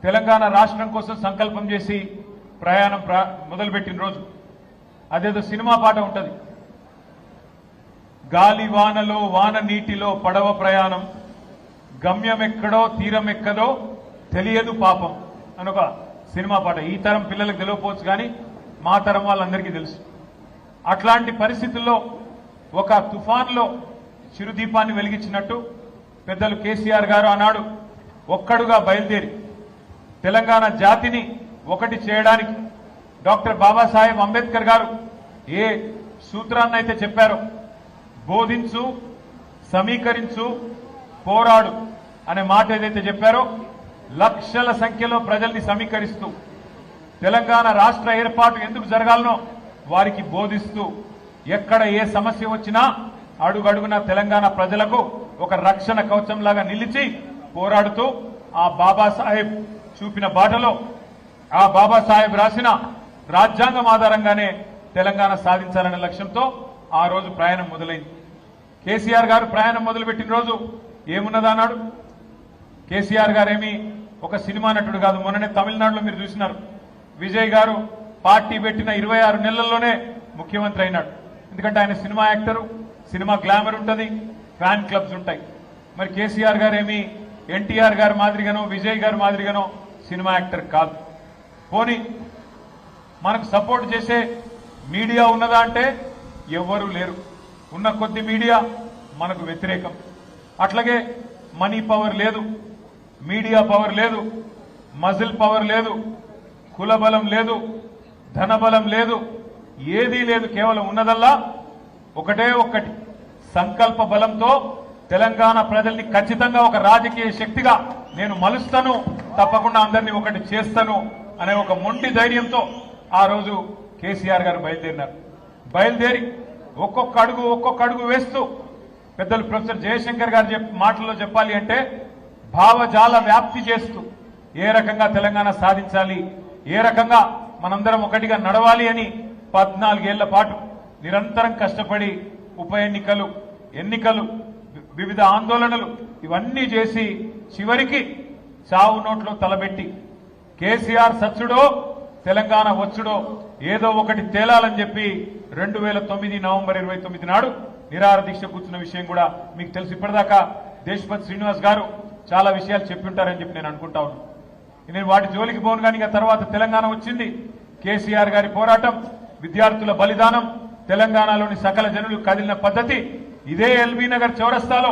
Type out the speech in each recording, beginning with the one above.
తెలంగాణ రాష్ట్రం కోసం సంకల్పం చేసి ప్రయాణం మొదలుపెట్టిన రోజు అదేదో సినిమా పాట ఉంటుంది, గాలి వానలో వాన నీటిలో పడవ ప్రయాణం, గమ్యమెక్కడో తీరమెక్కడో తెలియదు పాపం అని ఒక సినిమా పాట. ఈ తరం పిల్లలకు తెలియకపోవచ్చు కానీ మా తరం వాళ్ళందరికీ తెలుసు. అట్లాంటి పరిస్థితుల్లో ఒక తుఫాన్లో చిరుదీపాన్ని వెలిగించినట్టు పెద్దలు కేసీఆర్ గారు ఆనాడు ఒక్కడుగా బయలుదేరి తెలంగాణ జాతిని ఒకటి చేయడానికి డాక్టర్ బాబాసాహెబ్ అంబేద్కర్ గారు ఏ సూత్రాన్ని అయితే చెప్పారో, బోధించు, సమీకరించు, పోరాడు అనే మాట ఏదైతే చెప్పారో, లక్షల సంఖ్యలో ప్రజల్ని సమీకరిస్తూ తెలంగాణ రాష్ట్ర ఏర్పాటు ఎందుకు జరగాలనో వారికి బోధిస్తూ, ఎక్కడ ఏ సమస్య వచ్చినా అడుగడుగున తెలంగాణ ప్రజలకు ఒక రక్షణ కవచంలాగా నిలిచి పోరాడుతూ ఆ బాబాసాహెబ్ చూపిన బాటలో, ఆ బాబాసాహెబ్ రాసిన రాజ్యాంగం ఆధారంగానే తెలంగాణ సాధించాలనే లక్ష్యంతో ఆ రోజు ప్రయాణం మొదలైంది. కేసీఆర్ గారు ప్రయాణం మొదలుపెట్టిన రోజు ఏమున్నదన్నాడు? కేసీఆర్ గారేమి ఒక సినిమా నటుడు కాదు. మొన్ననే తమిళనాడులో మీరు చూసినారు, విజయ్ గారు పార్టీ పెట్టిన 26 నెలల్లోనే ముఖ్యమంత్రి అయినాడు. ఎందుకంటే ఆయన సినిమా యాక్టరు, సినిమా గ్లామర్ ఉంటుంది, ఫ్యాన్ క్లబ్స్ ఉంటాయి. మరి కేసీఆర్ గారేమి ఎన్టీఆర్ గారి మాదిరిగానో విజయ్ గారి మాదిరిగానో సినిమా యాక్టర్ కాదు. పోనీ మనకు సపోర్ట్ చేసే మీడియా ఉన్నదా అంటే ఎవ్వరూ లేరు. ఉన్న కొద్ది మీడియా మనకు వ్యతిరేకం. అట్లాగే మనీ పవర్ లేదు, మీడియా పవర్ లేదు, మజిల్ పవర్ లేదు, కుల బలం లేదు, ధనబలం లేదు, ఏదీ లేదు. కేవలం ఉన్నదల్లా ఒకటే ఒక్కటి, సంకల్ప బలంతో తెలంగాణ ప్రజల్ని ఖచ్చితంగా ఒక రాజకీయ శక్తిగా నేను మలుస్తాను, తప్పకుండా అందరినీ ఒకటి చేస్తాను అనే ఒక మొండి ధైర్యంతో ఆ రోజు కేసీఆర్ గారు బయలుదేరినారు. బయలుదేరి ఒక్కొక్క అడుగు వేస్తూ పెద్దలు ప్రొఫెసర్ జయశంకర్ గారు మాటల్లో చెప్పాలి అంటే భావజాల వ్యాప్తి చేస్తూ ఏ రకంగా తెలంగాణ సాధించాలి, ఏ రకంగా మనందరం ఒకటిగా నడవాలి అని 14 ఏళ్ల పాటు నిరంతరం కష్టపడి ఉప ఎన్నికలు వివిధ ఆందోళనలు ఇవన్నీ చేసి చివరికి చావు నోట్లో తలబెట్టి కేసీఆర్ సచ్చుడో తెలంగాణ వచ్చుడో ఏదో ఒకటి తేలాలని చెప్పి 2009 నవంబర్ 29 నాడు నిరాహార దీక్ష కూర్చున్న విషయం కూడా మీకు తెలుసు. ఇప్పటిదాకా దేశపతి శ్రీనివాస్ గారు చాలా విషయాలు చెప్పింటారని చెప్పి నేను అనుకుంటా ఉన్నాను. నేను వాటి జోలికి పోను కానీ తర్వాత తెలంగాణ వచ్చింది. కేసీఆర్ గారి పోరాటం, విద్యార్థుల బలిదానం, తెలంగాణలోని సకల జనులు కదిలిన పద్ధతి ఇదే ఎల్బీ నగర్ చౌరస్తాలో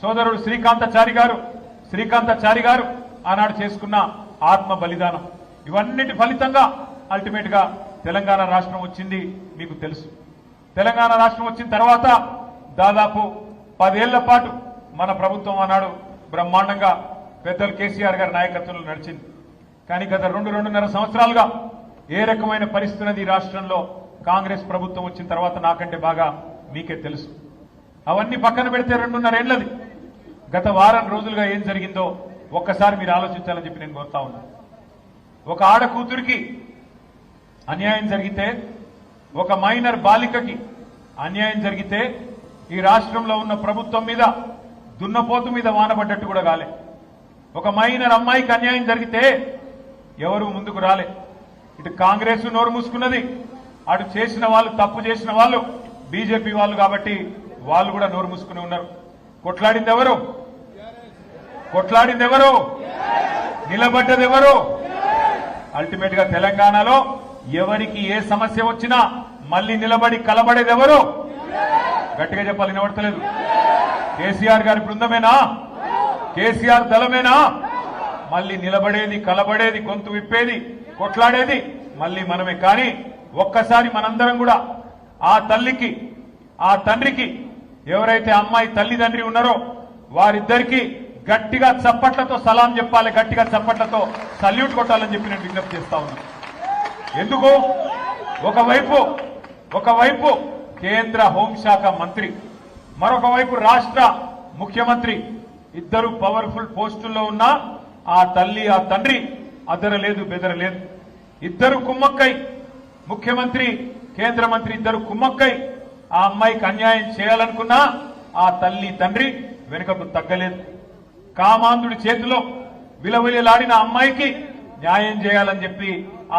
సోదరుడు శ్రీకాంతాచారి గారు ఆనాడు చేసుకున్న ఆత్మ బలిదానం, ఇవన్నిటి ఫలితంగా అల్టిమేట్ గా తెలంగాణ రాష్ట్రం వచ్చింది మీకు తెలుసు. తెలంగాణ రాష్ట్రం వచ్చిన తర్వాత దాదాపు 10 ఏళ్ల పాటు మన ప్రభుత్వం ఆనాడు బ్రహ్మాండంగా పెద్దలు కేసీఆర్ గారి నాయకత్వంలో నడిచింది. కానీ గత 2-2.5 సంవత్సరాలుగా ఏ రకమైన పరిస్థితి ఉన్నది ఈ రాష్ట్రంలో కాంగ్రెస్ ప్రభుత్వం వచ్చిన తర్వాత నాకంటే బాగా మీకే తెలుసు. అవన్నీ పక్కన పెడితే 2.5 ఏళ్లది గత వారం రోజులుగా ఏం జరిగిందో ఒక్కసారి మీరు ఆలోచించాలని చెప్పి నేను కోరుతా ఉన్నా. ఒక ఆడ కూతురికి అన్యాయం జరిగితే, ఒక మైనర్ బాలికకి అన్యాయం జరిగితే ఈ రాష్ట్రంలో ఉన్న ప్రభుత్వం మీద దున్నపోతు మీద వానబడ్డట్టు కూడా కాలే. ఒక మైనర్ అమ్మాయికి అన్యాయం జరిగితే ఎవరు ముందుకు రాలే. ఇటు కాంగ్రెస్ నోరు మూసుకున్నది, అటు చేసిన వాళ్ళు, తప్పు చేసిన వాళ్ళు బీజేపీ వాళ్ళు కాబట్టి వాళ్ళు కూడా నోరు మూసుకుని ఉన్నారు. కొట్లాడింది ఎవరు? నిలబడ్డది ఎవరు? అల్టిమేట్ గా తెలంగాణలో ఎవరికి ఏ సమస్య వచ్చినా మళ్లీ నిలబడి కలబడేది ఎవరు? గట్టిగా చెప్పాలి, వినబడతలేదు. కేసీఆర్ గారి బృందమేనా? కేసీఆర్ దళమేనా? మళ్లీ నిలబడేది, కలబడేది, గొంతు విప్పేది, కొట్లాడేది మళ్లీ మనమే. కానీ ఒక్కసారి మనందరం కూడా ఆ తల్లికి, ఆ తండ్రికి, ఎవరైతే అమ్మాయి తల్లిదండ్రి ఉన్నారో వారిద్దరికీ గట్టిగా చప్పట్లతో సలాం చెప్పాలి, గట్టిగా చప్పట్లతో సల్యూట్ కొట్టాలని చెప్పి నేను విజ్ఞప్తి చేస్తా ఉన్నాను. ఎందుకు? ఒకవైపు కేంద్ర హోంశాఖ మంత్రి, మరొక వైపు రాష్ట్ర ముఖ్యమంత్రి, ఇద్దరు పవర్ఫుల్ పోస్టుల్లో ఉన్న ఆ తల్లి, ఆ తండ్రి అదరలేదు, బెదరలేదు. ఇద్దరు కుమ్మక్కై, ముఖ్యమంత్రి, కేంద్ర మంత్రి ఇద్దరు కుమ్మక్కై ఆ అమ్మాయికి అన్యాయం చేయాలనుకున్నా ఆ తల్లి, తండ్రి వెనుకకు తగ్గలేదు. కామాంధుడి చేతిలో విలవిలలాడిన అమ్మాయికి న్యాయం చేయాలని చెప్పి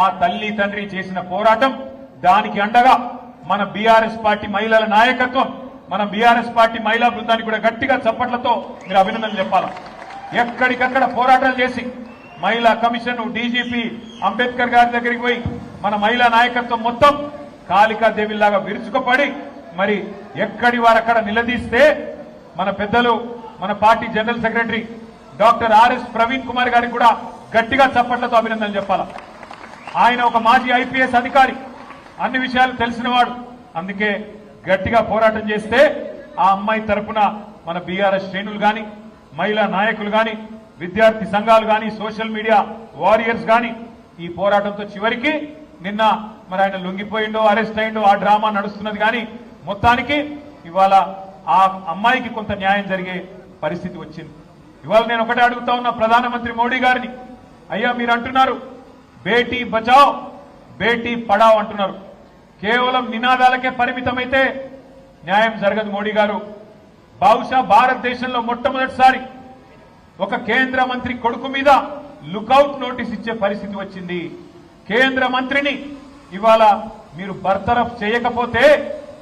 ఆ తల్లి తండ్రి చేసిన పోరాటం, దానికి అండగా మన బీఆర్ఎస్ పార్టీ మహిళల నాయకత్వం, మన బీఆర్ఎస్ పార్టీ మహిళా బృందానికి కూడా గట్టిగా చప్పట్లతో మీరు అభినందనలు చెప్పాలి. ఎక్కడికక్కడ పోరాటాలు చేసి మహిళా కమిషన్, డీజీపీ అంబేద్కర్ గారి దగ్గరికి పోయి మన మహిళా నాయకత్వం మొత్తం కాళికాదేవిలాగా విరుచుకుపడి మరి ఎక్కడి వారక్కడ నిలదీస్తే మన పెద్దలు, మన party general secretary doctor RS Praveen Kumar గారికి కూడా గట్టిగా చప్పట్లతో అభినందనలు చెప్పాలి. ఆయన ఒక మాజీ ఐపీఎస్ అధికారి, అన్ని విషయాలు తెలిసినవాడు. అందుకే గట్టిగా పోరాటం చేస్తే ఆ అమ్మాయి తరపున మన బీఆర్ఎస్ శ్రేణులు గాని, మహిళా నాయకులు గాని, విద్యార్థి సంఘాలు గాని, సోషల్ మీడియా వారియర్స్ గాని ఈ పోరాటంతో చివరికి నిన్న మరి ఆయన లొంగిపోయిండో, అరెస్ట్ అయిండో, ఆ డ్రామా నడుస్తున్నది. కానీ మొత్తానికి ఇవాళ ఆ అమ్మాయికి కొంత న్యాయం జరిగే పరిస్థితి వచ్చింది. ఇవాళ నేను ఒకటే అడుగుతా ఉన్నా ప్రధానమంత్రి మోడీ గారిని, అయ్యా మీరు అంటున్నారు బేటీ బచావ్ బేటీ పడావ్ అంటున్నారు, కేవలం నినాదాలకే పరిమితమైతే న్యాయం జరగదు. మోడీ గారు బహుశా భారతదేశంలో మొట్టమొదటిసారి ఒక కేంద్ర మంత్రి కొడుకు మీద లుకౌట్ నోటీస్ ఇచ్చే పరిస్థితి వచ్చింది. కేంద్ర మంత్రిని ఇవాళ మీరు బర్తరఫ్ చేయకపోతే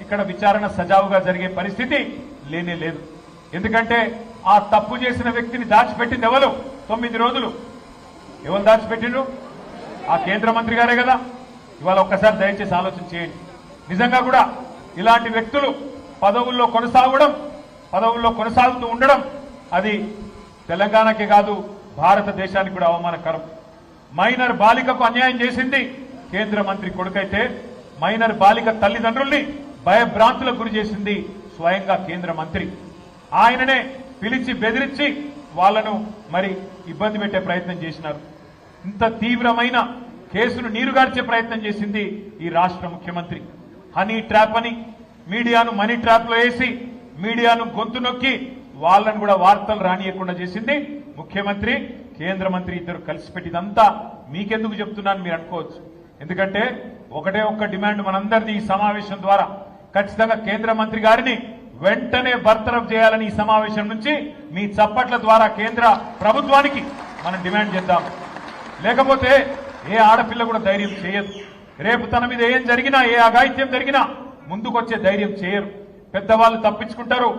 ఇక్కడ విచారణ సజావుగా జరిగే పరిస్థితి లేనే లేదు. ఎందుకంటే ఆ తప్పు చేసిన వ్యక్తిని దాచిపెట్టింది ఎవరు? 9 రోజులు ఎవరు దాచిపెట్టిండ్రు? ఆ కేంద్ర మంత్రి గారే కదా. ఇవాళ ఒక్కసారి దయచేసి ఆలోచన చేయండి. నిజంగా కూడా ఇలాంటి వ్యక్తులు పదవుల్లో కొనసాగుతూ ఉండడం అది తెలంగాణకే కాదు భారతదేశానికి కూడా అవమానకరం. మైనర్ బాలికకు అన్యాయం చేసింది కేంద్ర మంత్రి కొడుకైతే, మైనర్ బాలిక తల్లిదండ్రుల్ని భయభ్రాంతులకు గురి చేసింది స్వయంగా కేంద్ర మంత్రి. ఆయననే పిలిచి బెదిరించి వాళ్లను మరి ఇబ్బంది పెట్టే ప్రయత్నం చేసినారు. ఇంత తీవ్రమైన కేసును నీరుగార్చే ప్రయత్నం చేసింది ఈ రాష్ట్ర ముఖ్యమంత్రి. హనీ ట్రాప్ అని మీడియాను మనీ ట్రాప్ లో వేసి మీడియాను గొంతు నొక్కి వాళ్ళను కూడా వార్తలు రానియకుండా చేసింది ముఖ్యమంత్రి, కేంద్ర మంత్రి ఇద్దరు కలిసి పెట్టిదంతా మీకెందుకు చెప్తున్నాను మీరు అనుకోవచ్చు. ఎందుకంటే ఒకటే ఒక్క డిమాండ్ మనందరిది ఈ సమావేశం ద్వారా, ఖచ్చితంగా కేంద్ర మంత్రి గారిని వెంటనే బర్తరఫ్ చేయాలని ఈ సమావేశం నుంచి మీ చప్పట్ల ద్వారా కేంద్ర ప్రభుత్వానికి మనం డిమాండ్ చేద్దాం. లేకపోతే ఏ ఆడపిల్ల కూడా ధైర్యం చేయదు. రేపు తన మీద ఏం జరిగినా, ఏ అఘాయిత్యం జరిగినా ముందుకొచ్చే ధైర్యం చేయరు. పెద్దవాళ్ళు తప్పించుకుంటారు.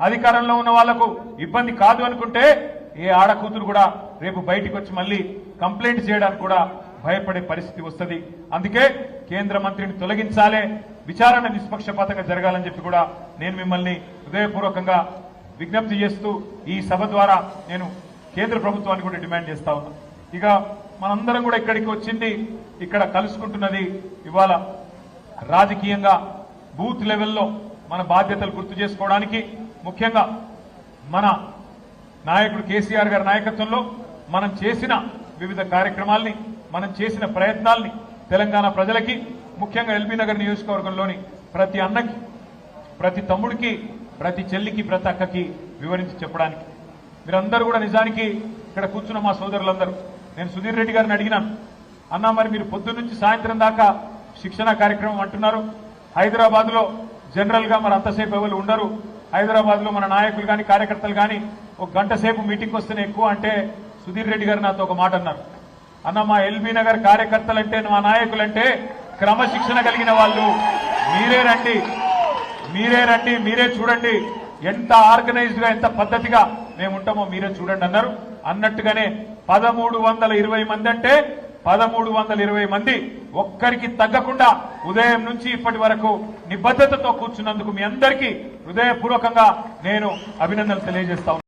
అధికారంలో ఉన్న వాళ్లకు ఇబ్బంది కాదు అనుకుంటే ఏ ఆడకూతురు కూడా రేపు బయటికి వచ్చి మళ్ళీ కంప్లైంట్ చేయడానికి కూడా భయపడే పరిస్థితి వస్తుంది. అందుకే కేంద్ర మంత్రిని తొలగించాలే, విచారణ నిష్పక్షపాతంగా జరగాలని చెప్పి కూడా నేను మిమ్మల్ని హృదయపూర్వకంగా విజ్ఞప్తి చేస్తూ ఈ సభ ద్వారా నేను కేంద్ర ప్రభుత్వాన్ని కూడా డిమాండ్ చేస్తా ఉన్నా. ఇక మనందరం కూడా ఇక్కడికి వచ్చింది, ఇక్కడ కలుసుకుంటున్నది ఇవాళ రాజకీయంగా బూత్ లెవెల్లో మన బాధ్యతలు గుర్తు చేసుకోవడానికి, ముఖ్యంగా మన నాయకుడు కేసీఆర్ గారి నాయకత్వంలో మనం చేసిన వివిధ కార్యక్రమాల్ని, మనం చేసిన ప్రయత్నాల్ని తెలంగాణ ప్రజలకి, ముఖ్యంగా ఎల్బీ నగర్ నియోజకవర్గంలోని ప్రతి అన్నకి, ప్రతి తమ్ముడికి, ప్రతి చెల్లికి, ప్రతి అక్కకి వివరించి చెప్పడానికి మీరందరూ కూడా నిజానికి ఇక్కడ కూర్చున్న మా సోదరులందరూ, నేను సుధీర్ రెడ్డి గారిని అడిగినాను, అన్నా మరి మీరు పొద్దున్న నుంచి సాయంత్రం దాకా శిక్షణ కార్యక్రమం అంటున్నారు, హైదరాబాద్ లో జనరల్ గా మరి అంతసేపు ఎవరు ఉండరు, హైదరాబాద్ లో మన నాయకులు కానీ కార్యకర్తలు కానీ ఒక గంట సేపు మీటింగ్ వస్తేనే ఎక్కువ అంటే సుధీర్ రెడ్డి గారు నాతో ఒక మాట అన్నారు, అన్న మా ఎల్బీ నగర్ కార్యకర్తలంటే, మా నాయకులంటే క్రమశిక్షణ కలిగిన వాళ్ళు, మీరే రండి మీరే చూడండి ఎంత ఆర్గనైజ్డ్ గా ఎంత పద్ధతిగా మేము ఉంటామో మీరే చూడండి అన్నారు. అన్నట్టుగానే 1320 మంది అంటే 1320 మంది ఒక్కరికి తగ్గకుండా ఉదయం నుంచి ఇప్పటి వరకు నిబద్ధతతో కూర్చున్నందుకు మీ అందరికీ హృదయపూర్వకంగా నేను అభినందనలు తెలియజేస్తా ఉన్నాను.